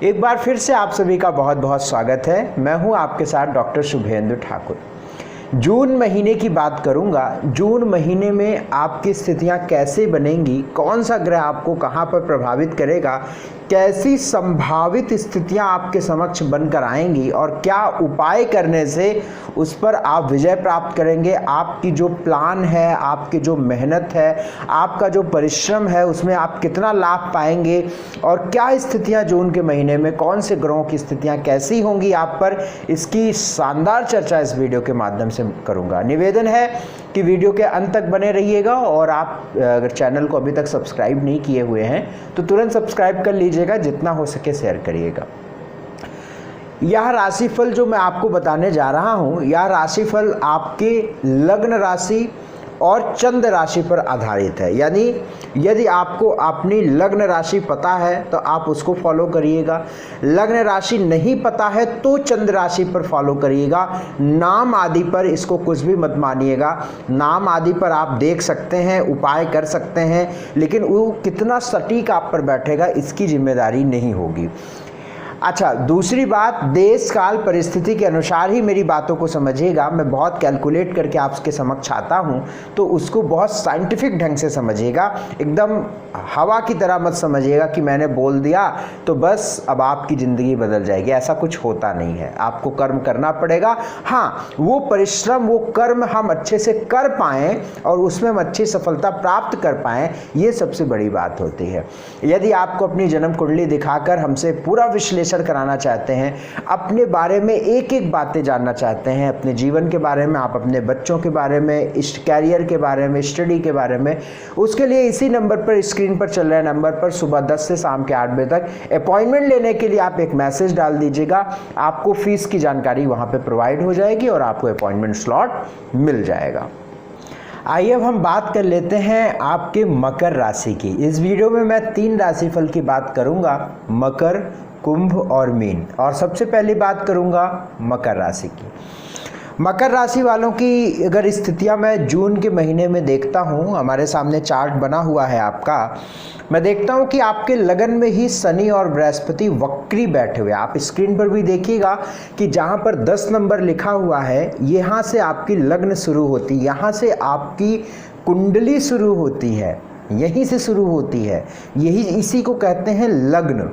एक बार फिर से आप सभी का बहुत बहुत स्वागत है। मैं हूं आपके साथ डॉक्टर शुभेंदु ठाकुर। जून महीने की बात करूंगा। जून महीने में आपकी स्थितियां कैसे बनेंगी, कौन सा ग्रह आपको कहां पर प्रभावित करेगा, कैसी संभावित स्थितियां आपके समक्ष बनकर आएंगी और क्या उपाय करने से उस पर आप विजय प्राप्त करेंगे। आपकी जो प्लान है, आपकी जो मेहनत है, आपका जो परिश्रम है, उसमें आप कितना लाभ पाएंगे और क्या स्थितियां जून के महीने में कौन से ग्रहों की स्थितियां कैसी होंगी आप पर, इसकी शानदार चर्चा इस वीडियो के माध्यम से करूंगा। निवेदन है कि वीडियो के अंत तक बने रहिएगा और आप अगर चैनल को अभी तक सब्सक्राइब नहीं किए हुए हैं तो तुरंत सब्सक्राइब कर लीजिएगा, जितना हो सके शेयर करिएगा। यह राशिफल जो मैं आपको बताने जा रहा हूं, यह राशिफल आपके लग्न राशि और चंद्र राशि पर आधारित है। यानी यदि आपको अपनी लग्न राशि पता है तो आप उसको फॉलो करिएगा, लग्न राशि नहीं पता है तो चंद्र राशि पर फॉलो करिएगा। नाम आदि पर इसको कुछ भी मत मानिएगा। नाम आदि पर आप देख सकते हैं, उपाय कर सकते हैं, लेकिन वो कितना सटीक आप पर बैठेगा इसकी जिम्मेदारी नहीं होगी। अच्छा, दूसरी बात, देश काल परिस्थिति के अनुसार ही मेरी बातों को समझिएगा। मैं बहुत कैलकुलेट करके आपके समक्ष आता हूं तो उसको बहुत साइंटिफिक ढंग से समझिएगा। एकदम हवा की तरह मत समझिएगा कि मैंने बोल दिया तो बस अब आपकी ज़िंदगी बदल जाएगी। ऐसा कुछ होता नहीं है। आपको कर्म करना पड़ेगा। हाँ, वो परिश्रम, वो कर्म हम अच्छे से कर पाएँ और उसमें हम अच्छी सफलता प्राप्त कर पाएँ, ये सबसे बड़ी बात होती है। यदि आपको अपनी जन्म कुंडली दिखाकर हमसे पूरा विश्लेषण कराना चाहते हैं, अपने बारे में एक एक बातें जानना चाहते हैं, अपने जीवन के बारे में, आप अपने बच्चों के बारे में, कैरियर के बारे में, स्टडी के बारे में, उसके लिए इसी नंबर पर, स्क्रीन पर चल रहे नंबर पर सुबह 10 से शाम के 8 बजे तक अपॉइंटमेंट लेने के लिए आप एक मैसेज डाल दीजिएगा। आपको फीस की जानकारी वहां पे प्रोवाइड हो जाएगी और आपको अपॉइंटमेंट स्लॉट मिल जाएगा। आइए अब हम बात कर लेते हैं आपके मकर राशि की। इस वीडियो में मैं 3 राशिफल की बात करूंगा, मकर, कुंभ और मीन। और सबसे पहली बात करूंगा मकर राशि की। मकर राशि वालों की अगर स्थितियां मैं जून के महीने में देखता हूं, हमारे सामने चार्ट बना हुआ है आपका, मैं देखता हूं कि आपके लगन में ही शनि और बृहस्पति वक्री बैठे हुए। आप स्क्रीन पर भी देखिएगा कि जहां पर 10 नंबर लिखा हुआ है, यहाँ से आपकी लग्न शुरू होती है, यहाँ से आपकी कुंडली शुरू होती है, यहीं से शुरू होती है। यही इसी को कहते हैं लग्न।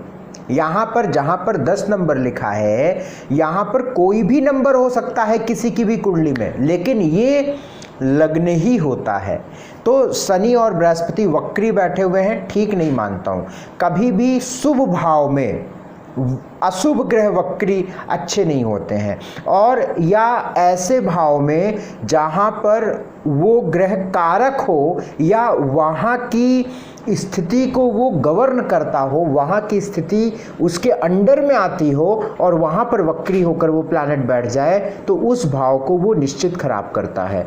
यहाँ पर जहाँ पर 10 नंबर लिखा है, यहाँ पर कोई भी नंबर हो सकता है किसी की भी कुंडली में, लेकिन ये लग्न ही होता है। तो शनि और बृहस्पति वक्री बैठे हुए हैं, ठीक नहीं मानता हूँ। कभी भी शुभ भाव में अशुभ ग्रह वक्री अच्छे नहीं होते हैं, और या ऐसे भाव में जहाँ पर वो ग्रह कारक हो या वहाँ की स्थिति को वो गवर्न करता हो, वहाँ की स्थिति उसके अंडर में आती हो और वहाँ पर वक्री होकर वो प्लैनेट बैठ जाए तो उस भाव को वो निश्चित खराब करता है।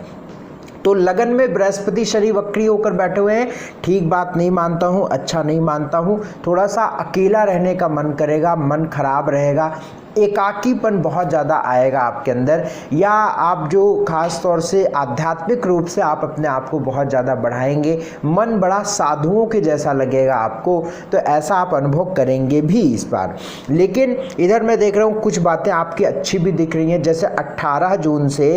तो लगन में बृहस्पति शनि वक्री होकर बैठे हुए हैं, ठीक बात नहीं मानता हूँ, अच्छा नहीं मानता हूँ। थोड़ा सा अकेला रहने का मन करेगा, मन खराब रहेगा, एकाकीपन बहुत ज़्यादा आएगा आपके अंदर, या आप जो खास तौर से आध्यात्मिक रूप से आप अपने आप को बहुत ज़्यादा बढ़ाएंगे, मन बड़ा साधुओं के जैसा लगेगा आपको, तो ऐसा आप अनुभव करेंगे भी इस बार। लेकिन इधर मैं देख रहा हूँ कुछ बातें आपकी अच्छी भी दिख रही हैं। जैसे 18 जून से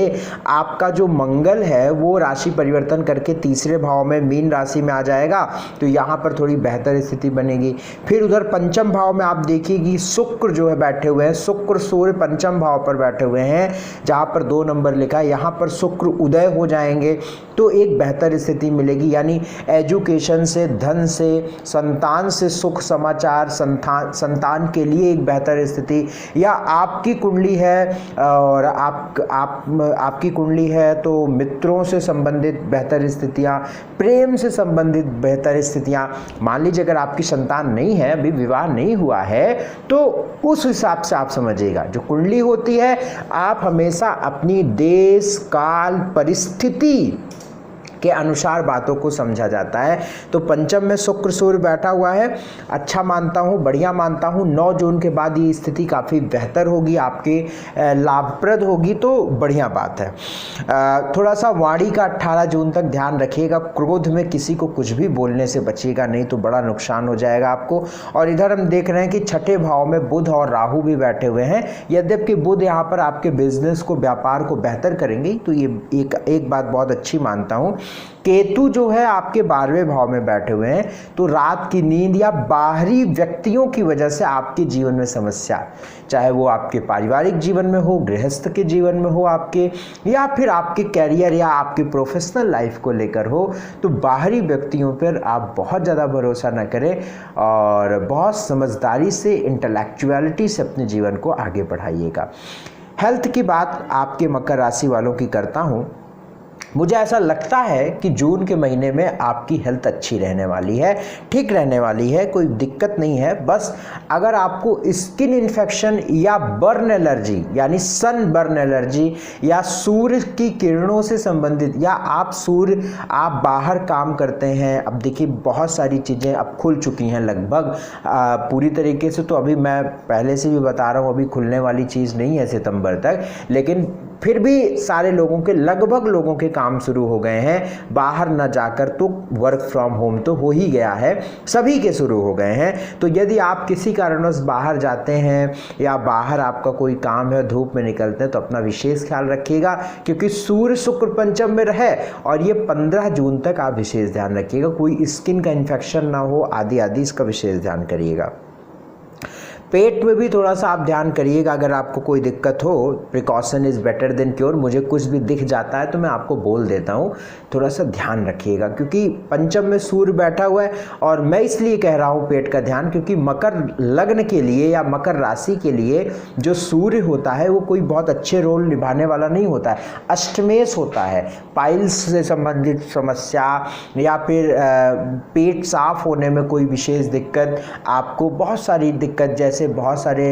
आपका जो मंगल है वो राशि परिवर्तन करके तीसरे भाव में मीन राशि में आ जाएगा, तो यहाँ पर थोड़ी बेहतर स्थिति बनेगी। फिर उधर पंचम भाव में आप देखिएगी शुक्र जो है बैठे हुए हैं, शुक्र सूर्य पंचम भाव पर बैठे हुए हैं, जहां पर 2 नंबर लिखा है, यहां पर शुक्र उदय हो जाएंगे तो एक बेहतर स्थिति मिलेगी। यानी एजुकेशन से, धन से, संतान से सुख समाचार, संतान के लिए एक बेहतर स्थिति, या आपकी कुंडली है और आपकी कुंडली है तो मित्रों से संबंधित बेहतर स्थितियां, प्रेम से संबंधित बेहतर स्थितियां। मान लीजिए अगर आपकी संतान नहीं है, अभी विवाह नहीं हुआ है, तो उस हिसाब से आप समझिएगा। जो कुंडली होती है, आप हमेशा अपनी देश काल परिस्थिति के अनुसार बातों को समझा जाता है। तो पंचम में शुक्र सूर्य बैठा हुआ है, अच्छा मानता हूँ, बढ़िया मानता हूँ। 9 जून के बाद ये स्थिति काफ़ी बेहतर होगी, आपके लाभप्रद होगी, तो बढ़िया बात है। थोड़ा सा वाणी का 18 जून तक ध्यान रखिएगा, क्रोध में किसी को कुछ भी बोलने से बचिएगा, नहीं तो बड़ा नुकसान हो जाएगा आपको। और इधर हम देख रहे हैं कि छठे भाव में बुध और राहु भी बैठे हुए हैं। यद्यपि बुध यहाँ पर आपके बिजनेस को, व्यापार को बेहतर करेंगे, तो ये एक बात बहुत अच्छी मानता हूँ। केतु जो है आपके 12वें भाव में बैठे हुए हैं, तो रात की नींद या बाहरी व्यक्तियों की वजह से आपके जीवन में समस्या, चाहे वो आपके पारिवारिक जीवन में हो, गृहस्थ के जीवन में हो आपके, या फिर आपके कैरियर या आपके प्रोफेशनल लाइफ को लेकर हो, तो बाहरी व्यक्तियों पर आप बहुत ज़्यादा भरोसा न करें और बहुत समझदारी से, इंटेलेक्चुअलिटी से अपने जीवन को आगे बढ़ाइएगा। हेल्थ की बात आपके मकर राशि वालों की करता हूँ। मुझे ऐसा लगता है कि जून के महीने में आपकी हेल्थ अच्छी रहने वाली है, ठीक रहने वाली है, कोई दिक्कत नहीं है। बस अगर आपको स्किन इन्फेक्शन या बर्न एलर्जी यानी सन बर्न एलर्जी या सूर्य की किरणों से संबंधित, या आप बाहर काम करते हैं, अब देखिए बहुत सारी चीज़ें अब खुल चुकी हैं लगभग पूरी तरीके से, तो अभी मैं पहले से भी बता रहा हूँ अभी खुलने वाली चीज़ नहीं है सितंबर तक, लेकिन फिर भी सारे लोगों के, लगभग लोगों के काम शुरू हो गए हैं। बाहर न जाकर तो वर्क फ्रॉम होम तो हो ही गया है, सभी के शुरू हो गए हैं। तो यदि आप किसी कारणवश बाहर जाते हैं या बाहर आपका कोई काम है, धूप में निकलते हैं, तो अपना विशेष ख्याल रखिएगा, क्योंकि सूर्य शुक्र पंचम में रहे और ये 15 जून तक आप विशेष ध्यान रखिएगा, कोई स्किन का इन्फेक्शन ना हो आदि आदि, इसका विशेष ध्यान करिएगा। पेट में भी थोड़ा सा आप ध्यान करिएगा, अगर आपको कोई दिक्कत हो, precaution is better than cure, मुझे कुछ भी दिख जाता है तो मैं आपको बोल देता हूँ, थोड़ा सा ध्यान रखिएगा, क्योंकि पंचम में सूर्य बैठा हुआ है। और मैं इसलिए कह रहा हूँ पेट का ध्यान, क्योंकि मकर लग्न के लिए या मकर राशि के लिए जो सूर्य होता है वो कोई बहुत अच्छे रोल निभाने वाला नहीं होता है, अष्टमेश होता है। पाइल्स से संबंधित समस्या या फिर पेट साफ होने में कोई विशेष दिक्कत, आपको बहुत सारी दिक्कत, जैसे बहुत सारे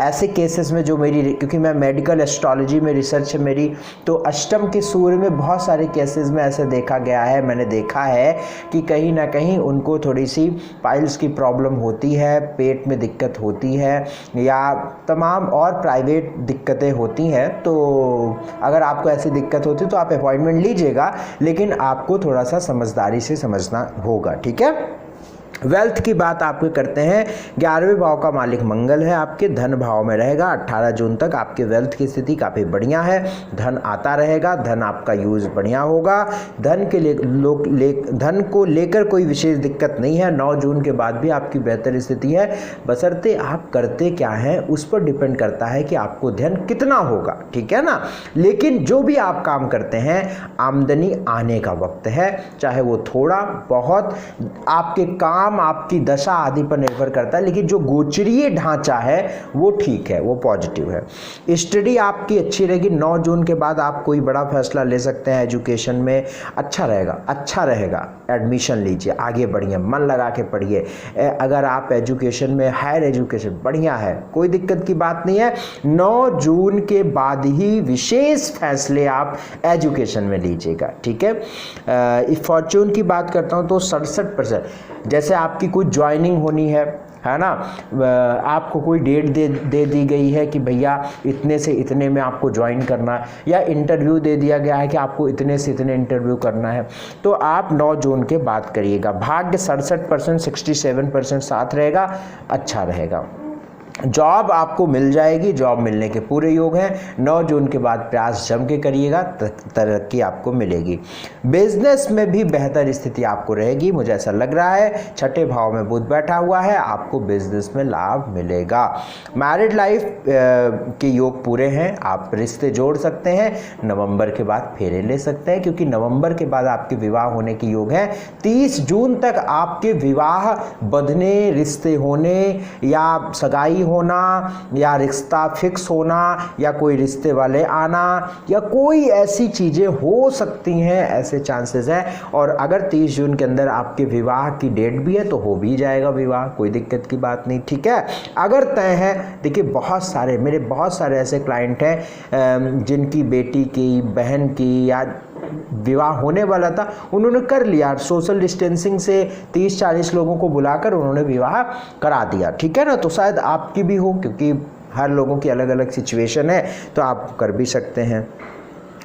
ऐसे केसेस में जो मेरी, क्योंकि मैं मेडिकल एस्ट्रोलॉजी में रिसर्च है मेरी, तो अष्टम के सूर्य में बहुत सारे केसेस में ऐसे देखा गया है, मैंने देखा है कि कहीं ना कहीं उनको थोड़ी सी पाइल्स की प्रॉब्लम होती है, पेट में दिक्कत होती है या तमाम और प्राइवेट दिक्कतें होती हैं। तो अगर आपको ऐसी दिक्कत होती तो आप अपॉइंटमेंट लीजिएगा, लेकिन आपको थोड़ा सा समझदारी से समझना होगा, ठीक है। वेल्थ की बात आपके करते हैं। 11वें भाव का मालिक मंगल है, आपके धन भाव में रहेगा। 18 जून तक आपके वेल्थ की स्थिति काफ़ी बढ़िया है, धन आता रहेगा, धन आपका यूज़ बढ़िया होगा, धन को लेकर कोई विशेष दिक्कत नहीं है। 9 जून के बाद भी आपकी बेहतर स्थिति है, बशर्ते आप करते क्या हैं उस पर डिपेंड करता है कि आपको धन कितना होगा, ठीक है ना। लेकिन जो भी आप काम करते हैं, आमदनी आने का वक्त है, चाहे वो थोड़ा बहुत, आपके काम आपकी दशा आदि पर निर्भर करता है, लेकिन जो गोचरीय ढांचा है वो ठीक है, वो पॉजिटिव है। स्टडी आपकी अच्छी रहेगी। 9 जून के बाद आप कोई बड़ा फैसला ले सकते हैं एजुकेशन में, अच्छा रहेगा, एडमिशन लीजिए, आगे बढ़िए, मन लगा के पढ़िए। अगर आप एजुकेशन में, हायर एजुकेशन बढ़िया है, कोई दिक्कत की बात नहीं है। 9 जून के बाद ही विशेष फैसले आप एजुकेशन में लीजिएगा, ठीक है। फॉर्चून की बात करता हूँ तो 67%, जैसे आपकी कोई ज्वाइनिंग होनी है ना, आपको कोई डेट दे दी गई है कि भैया इतने से इतने में आपको ज्वाइन करना है, या इंटरव्यू दे दिया गया है कि आपको इतने से इतने इंटरव्यू करना है, तो आप 9 जून के बाद करिएगा। भाग्य 67%, 67% साथ रहेगा, अच्छा रहेगा। जॉब आपको मिल जाएगी, जॉब मिलने के पूरे योग हैं। 9 जून के बाद प्रयास जम के करिएगा, तरक्की आपको मिलेगी। बिजनेस में भी बेहतर स्थिति आपको रहेगी, मुझे ऐसा लग रहा है। छठे भाव में बुध बैठा हुआ है, आपको बिजनेस में लाभ मिलेगा। मैरिड लाइफ के योग पूरे हैं, आप रिश्ते जोड़ सकते हैं। नवंबर के बाद फेरे ले सकते हैं, क्योंकि नवंबर के बाद आपके विवाह होने के योग हैं। 30 जून तक आपके विवाह बंधने, रिश्ते होने या सगाई होना या रिश्ता फिक्स होना या कोई रिश्ते वाले आना या कोई ऐसी चीज़ें हो सकती हैं, ऐसे चांसेस हैं। और अगर 30 जून के अंदर आपके विवाह की डेट भी है तो हो भी जाएगा विवाह, कोई दिक्कत की बात नहीं, ठीक है। अगर तय है, देखिए मेरे बहुत सारे ऐसे क्लाइंट हैं जिनकी बेटी की, बहन की या विवाह होने वाला था उन्होंने कर लिया, सोशल डिस्टेंसिंग से 30-40 लोगों को बुलाकर उन्होंने विवाह करा दिया, ठीक है ना। तो शायद आपकी भी हो, क्योंकि हर लोगों की अलग अलग सिचुएशन है, तो आप कर भी सकते हैं।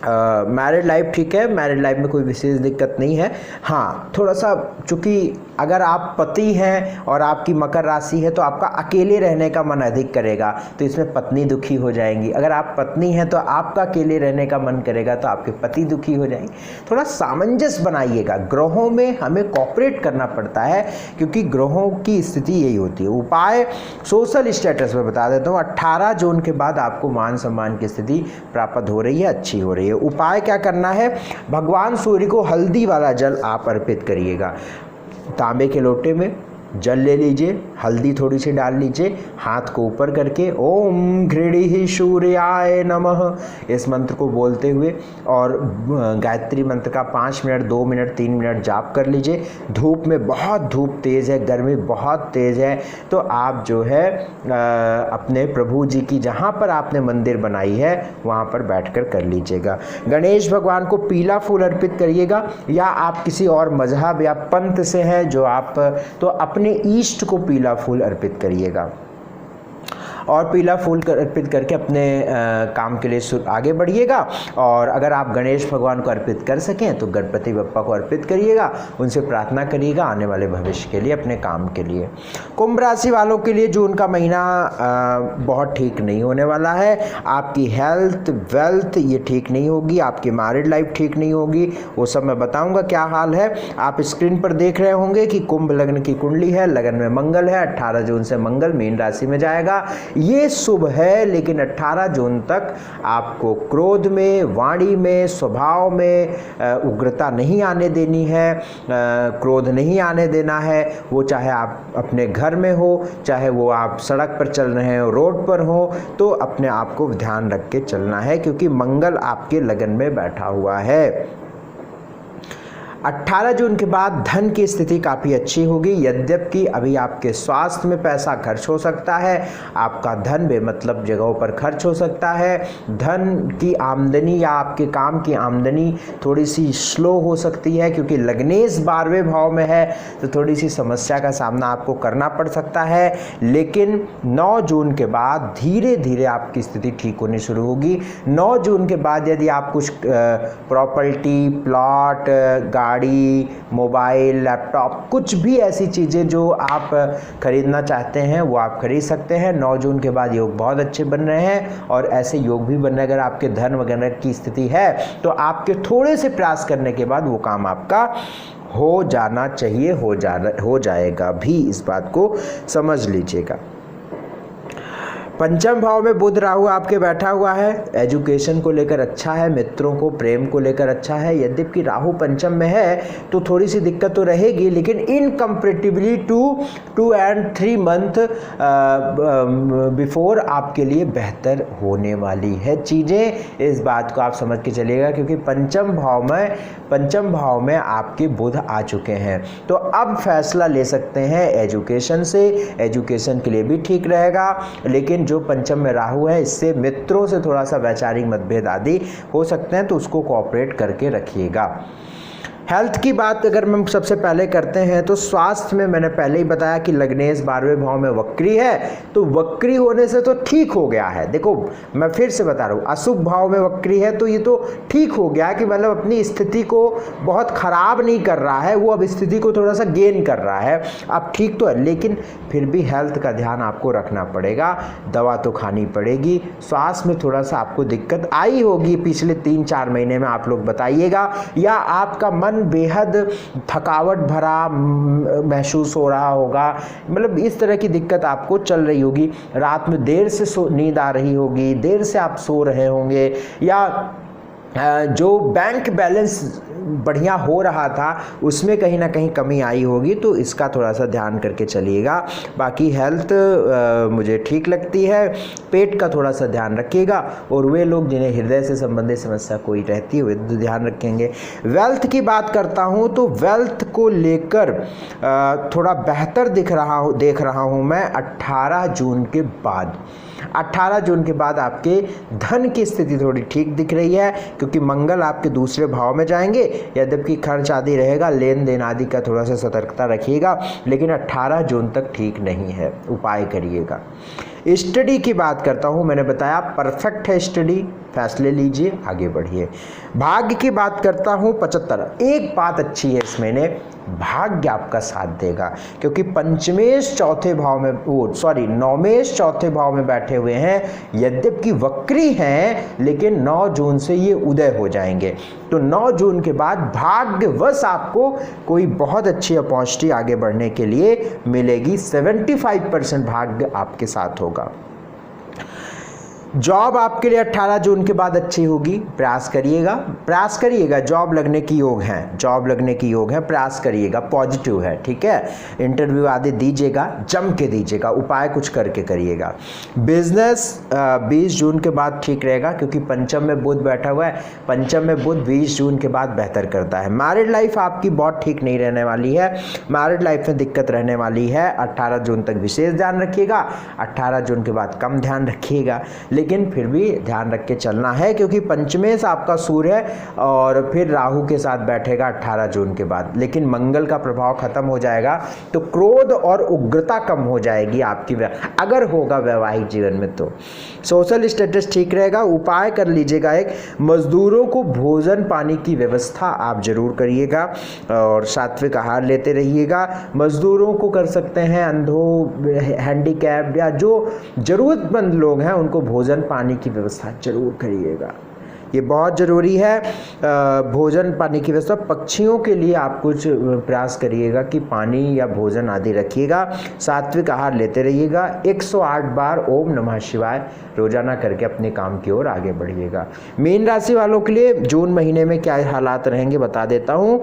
मैरिड लाइफ ठीक है, मैरिड लाइफ में कोई विशेष दिक्कत नहीं है। हाँ, थोड़ा सा चूँकि अगर आप पति हैं और आपकी मकर राशि है तो आपका अकेले रहने का मन अधिक करेगा, तो इसमें पत्नी दुखी हो जाएंगी। अगर आप पत्नी हैं तो आपका अकेले रहने का मन करेगा तो आपके पति दुखी हो जाएंगे। थोड़ा सामंजस्य बनाइएगा, ग्रहों में हमें कॉपरेट करना पड़ता है, क्योंकि ग्रहों की स्थिति यही होती है। उपाय सोशल स्टेटस में बता देता हूँ, 18 जून के बाद आपको मान सम्मान की स्थिति प्राप्त हो रही है, अच्छी हो रही है। उपाय क्या करना है, भगवान सूर्य को हल्दी वाला जल आप अर्पित करिएगा। तांबे के लोटे में जल ले लीजिए, हल्दी थोड़ी सी डाल लीजिए, हाथ को ऊपर करके ओम घृणि सूर्याय नमः इस मंत्र को बोलते हुए और गायत्री मंत्र का 5 मिनट 2 मिनट 3 मिनट जाप कर लीजिए। धूप में, बहुत धूप तेज़ है, गर्मी बहुत तेज़ है, तो आप जो है अपने प्रभु जी की जहाँ पर आपने मंदिर बनाई है वहाँ पर बैठकर कर लीजिएगा। गणेश भगवान को पीला फूल अर्पित करिएगा, या आप किसी और मजहब या पंथ से हैं जो आप, तो अपने ईष्ट को पीला फूल अर्पित करिएगा। और पीला फूल अर्पित करके अपने काम के लिए आगे बढ़िएगा। और अगर आप गणेश भगवान को अर्पित कर सकें तो गणपति बप्पा को अर्पित करिएगा, उनसे प्रार्थना करिएगा आने वाले भविष्य के लिए, अपने काम के लिए। कुंभ राशि वालों के लिए जून का महीना बहुत ठीक नहीं होने वाला है। आपकी हेल्थ, वेल्थ ये ठीक नहीं होगी, आपकी मैरिड लाइफ ठीक नहीं होगी, वो सब मैं बताऊंगा क्या हाल है। आप स्क्रीन पर देख रहे होंगे कि कुंभ लग्न की कुंडली है, लगन में मंगल है, 18 जून से मंगल मीन राशि में जाएगा, ये शुभ है। लेकिन 18 जून तक आपको क्रोध में, वाणी में, स्वभाव में उग्रता नहीं आने देनी है, क्रोध नहीं आने देना है। वो चाहे आप अपने घर में हो, चाहे वो आप सड़क पर चल रहे हो, रोड पर हो, तो अपने आप को ध्यान रख के चलना है, क्योंकि मंगल आपके लगन में बैठा हुआ है। 18 जून के बाद धन की स्थिति काफ़ी अच्छी होगी, यद्यपि अभी आपके स्वास्थ्य में पैसा खर्च हो सकता है, आपका धन बेमतलब जगहों पर खर्च हो सकता है, धन की आमदनी या आपके काम की आमदनी थोड़ी सी स्लो हो सकती है, क्योंकि लग्नेश 12वें भाव में है, तो थोड़ी सी समस्या का सामना आपको करना पड़ सकता है। लेकिन 9 जून के बाद धीरे धीरे आपकी स्थिति ठीक होनी शुरू होगी। 9 जून के बाद यदि आप कुछ प्रॉपर्टी, प्लॉट, गाड़ी, मोबाइल, लैपटॉप, कुछ भी ऐसी चीज़ें जो आप खरीदना चाहते हैं वो आप खरीद सकते हैं। 9 जून के बाद योग बहुत अच्छे बन रहे हैं, और ऐसे योग भी बन रहे हैं। अगर आपके धन वगैरह की स्थिति है तो आपके थोड़े से प्रयास करने के बाद वो काम आपका हो जाना चाहिए, हो जाएगा भी, इस बात को समझ लीजिएगा। पंचम भाव में बुध राहु आपके बैठा हुआ है, एजुकेशन को लेकर अच्छा है, मित्रों को, प्रेम को लेकर अच्छा है। यद्यपि राहु पंचम में है तो थोड़ी सी दिक्कत तो रहेगी, लेकिन इन कंपेरेटिवली 2 and 3 मंथ बिफोर आपके लिए बेहतर होने वाली है चीज़ें। इस बात को आप समझ के चलिएगा, क्योंकि पंचम भाव में आपके बुध आ चुके हैं, तो अब फैसला ले सकते हैं एजुकेशन से, एजुकेशन के लिए भी ठीक रहेगा। लेकिन जो पंचम में राहु है, इससे मित्रों से थोड़ा सा वैचारिक मतभेद आदि हो सकते हैं, तो उसको कोऑपरेट करके रखिएगा। हेल्थ की बात अगर हम सबसे पहले करते हैं तो स्वास्थ्य में मैंने पहले ही बताया कि लग्नेश 12वें भाव में वक्री है, तो वक्री होने से तो ठीक हो गया है। देखो मैं फिर से बता रहा हूँ, अशुभ भाव में वक्री है तो ये तो ठीक हो गया कि मतलब अपनी स्थिति को बहुत खराब नहीं कर रहा है, वो अब स्थिति को थोड़ा सा गेन कर रहा है, अब ठीक तो है। लेकिन फिर भी हेल्थ का ध्यान आपको रखना पड़ेगा, दवा तो खानी पड़ेगी। स्वास्थ्य में थोड़ा सा आपको दिक्कत आई होगी पिछले 3-4 महीने में, आप लोग बताइएगा, या आपका मन बेहद थकावट भरा महसूस हो रहा होगा, मतलब इस तरह की दिक्कत आपको चल रही होगी। रात में देर से नींद आ रही होगी, देर से आप सो रहे होंगे, या जो बैंक बैलेंस बढ़िया हो रहा था उसमें कहीं ना कहीं कमी आई होगी, तो इसका थोड़ा सा ध्यान करके चलिएगा। बाकी हेल्थ मुझे ठीक लगती है, पेट का थोड़ा सा ध्यान रखिएगा, और वे लोग जिन्हें हृदय से संबंधित समस्या कोई रहती है वे तो ध्यान रखेंगे। वेल्थ की बात करता हूँ तो वेल्थ को लेकर थोड़ा बेहतर देख रहा हूँ मैं 18 जून के बाद। 18 जून के बाद आपके धन की स्थिति थोड़ी ठीक दिख रही है, क्योंकि मंगल आपके दूसरे भाव में जाएंगे। यद्यपि खर्च आदि रहेगा, लेन देन आदि का थोड़ा सा सतर्कता रखिएगा, लेकिन 18 जून तक ठीक नहीं है, उपाय करिएगा। स्टडी की बात करता हूँ, मैंने बताया परफेक्ट है स्टडी, फैसले लीजिए, आगे बढ़िए। भाग्य की बात करता हूँ 75। एक बात अच्छी है इस महीने, भाग्य आपका साथ देगा, क्योंकि पंचमेश चौथे भाव में नौमेश चौथे भाव में बैठे हुए हैं। यद्यपि वक्री हैं, लेकिन 9 जून से ये उदय हो जाएंगे। तो 9 जून के बाद भाग्यवश आपको कोई बहुत अच्छी अपॉर्चुनिटी आगे बढ़ने के लिए मिलेगी। 75% भाग्य आपके साथ होगा। जॉब आपके लिए 18 जून के बाद अच्छी होगी, प्रयास करिएगा। जॉब लगने की योग है, प्रयास करिएगा, पॉजिटिव है, ठीक है। इंटरव्यू आदि दीजिएगा, जम के दीजिएगा, उपाय कुछ करके करिएगा। बिजनेस 20 जून के बाद ठीक रहेगा, क्योंकि पंचम में बुध बैठा हुआ है। पंचम में बुध 20 जून के बाद बेहतर करता है। मैरिड लाइफ आपकी बहुत ठीक नहीं रहने वाली है, मैरिड लाइफ में दिक्कत रहने वाली है। 18 जून तक विशेष ध्यान रखिएगा, 18 जून के बाद कम ध्यान रखिएगा, लेकिन फिर भी ध्यान रख के चलना है, क्योंकि पंचमेश आपका सूर्य है और फिर राहु के साथ बैठेगा 18 जून के बाद। लेकिन मंगल का प्रभाव खत्म हो जाएगा, तो क्रोध और उग्रता कम हो जाएगी आपकी, अगर होगा वैवाहिक जीवन में तो। सोशल स्टेटस ठीक रहेगा। उपाय कर लीजिएगा, एक मजदूरों को भोजन पानी की व्यवस्था आप जरूर करिएगा और सात्विक आहार लेते रहिएगा। मजदूरों को कर सकते हैं, अंधों, हैंडीकैप या जो जरूरतमंद लोग हैं उनको भोजन पानी की व्यवस्था जरूर करिएगा, ये बहुत ज़रूरी है। भोजन पानी की व्यवस्था, पक्षियों के लिए आप कुछ प्रयास करिएगा कि पानी या भोजन आदि रखिएगा। सात्विक आहार लेते रहिएगा। 108 बार ओम नमः शिवाय रोजाना करके अपने काम की ओर आगे बढ़िएगा। मीन राशि वालों के लिए जून महीने में क्या हालात रहेंगे बता देता हूँ।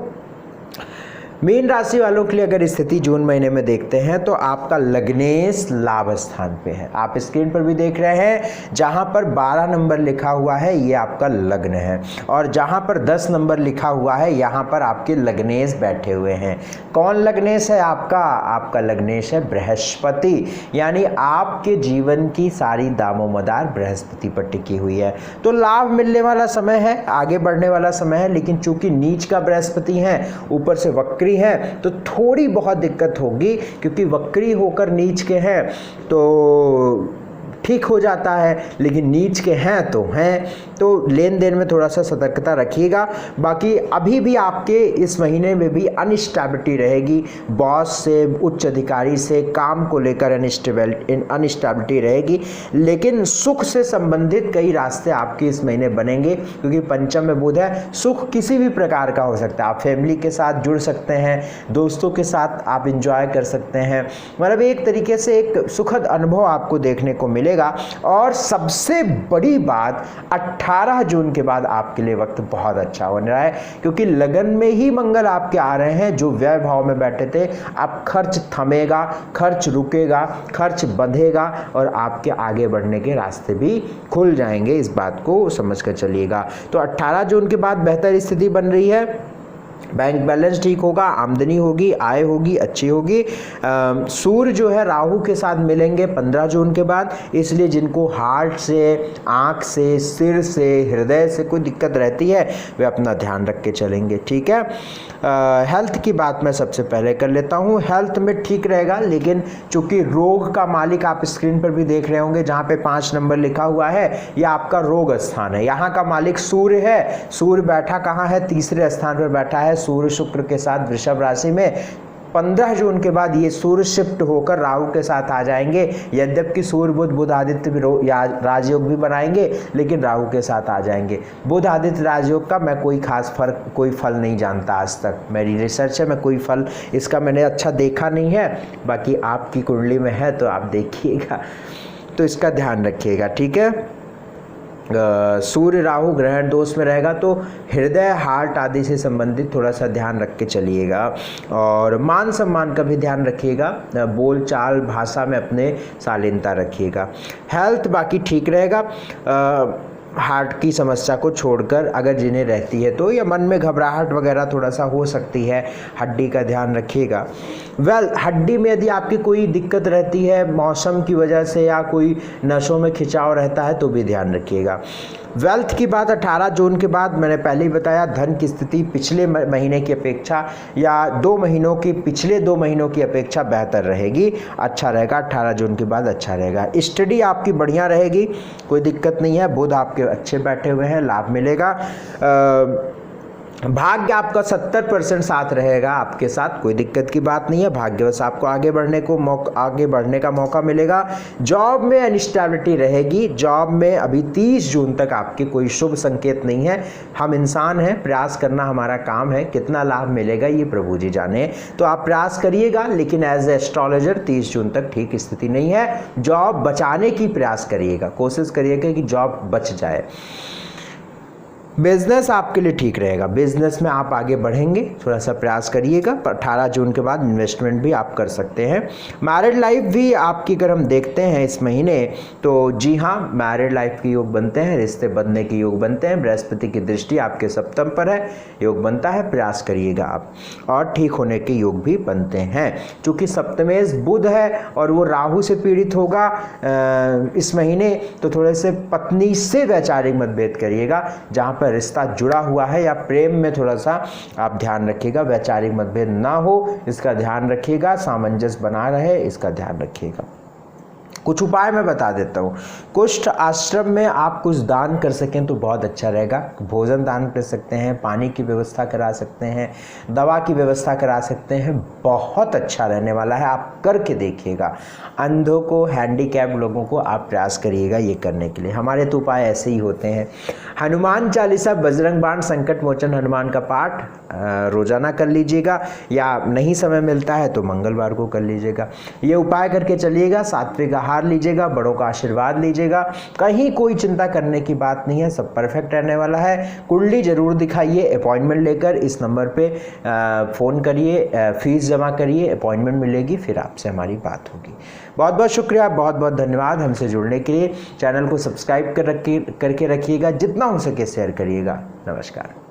मीन राशि वालों के लिए अगर स्थिति जून महीने में देखते हैं तो आपका लग्नेश लाभ स्थान पे है। आप स्क्रीन पर भी देख रहे हैं, जहां पर 12 नंबर लिखा हुआ है ये आपका लग्न है, और जहां पर 10 नंबर लिखा हुआ है यहाँ पर आपके लग्नेश बैठे हुए हैं। कौन लग्नेश है आपका? आपका लग्नेश है बृहस्पति, यानी आपके जीवन की सारी दामोमदार बृहस्पति पर टिकी हुई है। तो लाभ मिलने वाला समय है, आगे बढ़ने वाला समय है, लेकिन चूंकि नीच का बृहस्पति है, ऊपर से वक्री है, तो थोड़ी बहुत दिक्कत होगी, क्योंकि वक्री होकर नीच के हैं तो ठीक हो जाता है, लेकिन नीच के हैं तो लेन देन में थोड़ा सा सतर्कता रखिएगा। बाकी अभी भी आपके इस महीने में भी अनस्टेबिलिटी रहेगी, बॉस से, उच्च अधिकारी से, काम को लेकर अनस्टेबिलिटी रहेगी, लेकिन सुख से संबंधित कई रास्ते आपके इस महीने बनेंगे, क्योंकि पंचम में बुध है। सुख किसी भी प्रकार का हो सकता है, आप फैमिली के साथ जुड़ सकते हैं, दोस्तों के साथ आप इंजॉय कर सकते हैं, मतलब एक तरीके से एक सुखद अनुभव आपको देखने को मिलेगा। और सबसे बड़ी बात, 18 जून के बाद आपके लिए वक्त बहुत अच्छा होने रहा है, क्योंकि लगन में ही मंगल आपके आ रहे हैं, जो व्यय भाव में बैठे थे। अब खर्च थमेगा, खर्च रुकेगा, खर्च बंधेगा और आपके आगे बढ़ने के रास्ते भी खुल जाएंगे, इस बात को समझ कर चलिएगा। तो 18 जून के बाद बेहतर स्थिति बन रही है, बैंक बैलेंस ठीक होगा, आमदनी होगी, आय होगी, अच्छी होगी। सूर्य जो है राहु के साथ मिलेंगे 15 जून के बाद, इसलिए जिनको हार्ट से, आँख से, सिर से, हृदय से कोई दिक्कत रहती है वे अपना ध्यान रख के चलेंगे, ठीक है। हेल्थ की बात मैं सबसे पहले कर लेता हूँ। हेल्थ में ठीक रहेगा, लेकिन चूंकि रोग का मालिक आप स्क्रीन पर भी देख रहे होंगे, जहाँ पे 5 नंबर लिखा हुआ है, यह आपका रोग स्थान है। यहाँ का मालिक सूर्य है। सूर्य बैठा कहाँ है? तीसरे स्थान पर बैठा है, सूर्य शुक्र के साथ वृषभ राशि में। 15 जून के बाद ये सूर्य शिफ्ट होकर राहु के साथ आ जाएंगे। यद्यपि सूर्य बुध आदित्य भी राजयोग भी बनाएंगे, लेकिन राहु के साथ आ जाएंगे। बुध आदित्य राजयोग का मैं कोई फल नहीं जानता आज तक, मेरी रिसर्च है, मैं कोई फल इसका मैंने अच्छा देखा नहीं है। बाकी आपकी कुंडली में है तो आप देखिएगा, तो इसका ध्यान रखिएगा, ठीक है। सूर्य राहु ग्रहण दोष में रहेगा, तो हृदय, हार्ट आदि से संबंधित थोड़ा सा ध्यान रख के चलिएगा, और मान सम्मान का भी ध्यान रखिएगा। बोल चाल भाषा में अपने शालीनता रखिएगा। हेल्थ बाकी ठीक रहेगा। हार्ट की समस्या को छोड़कर अगर जिन्हें रहती है तो, या मन में घबराहट वगैरह थोड़ा सा हो सकती है, हड्डी का ध्यान रखिएगा। हड्डी में यदि आपकी कोई दिक्कत रहती है मौसम की वजह से या कोई नसों में खिंचाव रहता है तो भी ध्यान रखिएगा। वेल्थ की बात 18 जून के बाद मैंने पहले ही बताया, धन की स्थिति पिछले महीने की अपेक्षा या पिछले 2 महीनों की अपेक्षा बेहतर रहेगी, अच्छा रहेगा। 18 जून के बाद अच्छा रहेगा। स्टडी आपकी बढ़िया रहेगी, कोई दिक्कत नहीं है। बुध आपके अच्छे बैठे हुए हैं, लाभ मिलेगा। भाग्य आपका 70% साथ रहेगा, आपके साथ कोई दिक्कत की बात नहीं है। भाग्यवश आपको आगे बढ़ने का मौका मिलेगा। जॉब में अनस्टेबिलिटी रहेगी। जॉब में अभी 30 जून तक आपके कोई शुभ संकेत नहीं है। हम इंसान हैं, प्रयास करना हमारा काम है। कितना लाभ मिलेगा ये प्रभु जी जाने, तो आप प्रयास करिएगा, लेकिन एज ए एस्ट्रोलॉजर 30 जून तक ठीक स्थिति नहीं है। जॉब बचाने की प्रयास करिएगा, कोशिश करिएगा कि जॉब बच जाए। बिजनेस आपके लिए ठीक रहेगा, बिजनेस में आप आगे बढ़ेंगे, थोड़ा सा प्रयास करिएगा। 18 जून के बाद इन्वेस्टमेंट भी आप कर सकते हैं। मैरिड लाइफ भी आपकी अगर हम देखते हैं इस महीने, तो जी हाँ, मैरिड लाइफ के योग बनते हैं, रिश्ते बनने के योग बनते हैं। बृहस्पति की दृष्टि आपके सप्तम पर है, योग बनता है, प्रयास करिएगा आप, और ठीक होने के योग भी बनते हैं। चूँकि सप्तमेश बुध है और वो राहु से पीड़ित होगा इस महीने, तो थोड़े से पत्नी से वैचारिक मतभेद करिएगा। जहाँ पर रिश्ता जुड़ा हुआ है या प्रेम में थोड़ा सा आप ध्यान रखिएगा, वैचारिक मतभेद ना हो, इसका ध्यान रखिएगा। सामंजस्य बना रहे, इसका ध्यान रखिएगा। कुछ उपाय मैं बता देता हूँ। कुष्ठ आश्रम में आप कुछ दान कर सकें तो बहुत अच्छा रहेगा। भोजन दान कर सकते हैं, पानी की व्यवस्था करा सकते हैं, दवा की व्यवस्था करा सकते हैं, बहुत अच्छा रहने वाला है, आप करके देखिएगा। अंधों को, हैंडीकैप लोगों को आप प्रयास करिएगा ये करने के लिए। हमारे तो उपाय ऐसे ही होते हैं। हनुमान चालीसा, बजरंग बाण, संकट मोचन हनुमान का पाठ रोजाना कर लीजिएगा, या नहीं समय मिलता है तो मंगलवार को कर लीजिएगा। ये उपाय करके चलिएगा। सात्विक आहार लीजिएगा, बड़ों का आशीर्वाद लीजिएगा। कहीं कोई चिंता करने की बात नहीं है, सब परफेक्ट रहने वाला है। कुंडली जरूर दिखाइए, अपॉइंटमेंट लेकर इस नंबर पे फ़ोन करिए, फीस जमा करिए, अपॉइंटमेंट मिलेगी, फिर आपसे हमारी बात होगी। बहुत बहुत शुक्रिया, बहुत बहुत धन्यवाद हमसे जुड़ने के लिए। चैनल को सब्सक्राइब करके रखिएगा, जितना हो सके शेयर करिएगा। नमस्कार।